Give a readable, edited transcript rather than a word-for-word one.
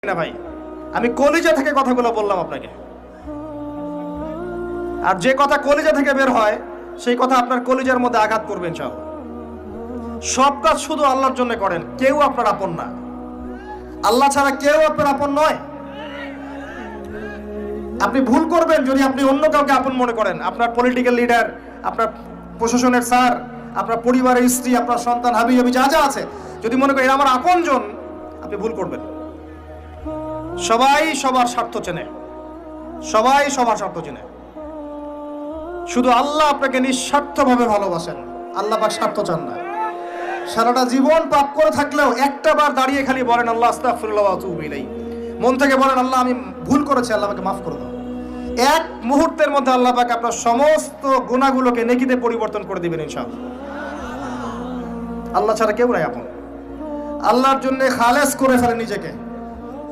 না ভাই, আমি কলিজা থেকে কথাগুলো বললাম আপনাকে। আর যে কথা কলিজা থেকে বের হয় সেই কথা আপনার কলিজার মধ্যে আঘাত করবে ইনশাআল্লাহ। সব কাজ শুধু আল্লাহর জন্য করেন, কেউ আপনার আপন না। আল্লাহ ছাড়া কেউ আপনার আপন নয়। আপনি ভুল করবেন যদি আপনি অন্য কাউকে আপন মনে করেন। আপনার পলিটিক্যাল লিডার, আপনার প্রশাসনের স্যার, আপনার পরিবারের স্ত্রী, আপনার সন্তান, হাবি যা যা আছে, যদি মনে করেন আমার আপনজন, আপনি ভুল করবেন। সবাই সবার স্বার্থ চেনে, সবাই সবার স্বার্থ চেনে। শুধু আল্লাহ আপনাকে নিঃস্বার্থভাবে ভালোবাসেন। আল্লাহ পাক স্বার্থ চান না। সারাটা জীবন পাপ করে থাকলেও একটা বার দাঁড়িয়ে খালি বলেন আল্লাহ আস্তাগফিরুল্লাহ ওয়া আতুবু ইলাইহি। মন থেকে বলেন আল্লাহ আমি ভুল করেছি, আল্লাহ আমাকে মাফ করে দাও। এক মুহূর্তের মধ্যে আল্লাহ পাক আপনার সমস্ত গুনাহগুলোকে নেকিতে পরিবর্তন করে দিবেন ইনশাআল্লাহ। আল্লাহ ছাড়া কেউ নাই আপন। আল্লাহর জন্য খালেস করে ফেলেন নিজেকে।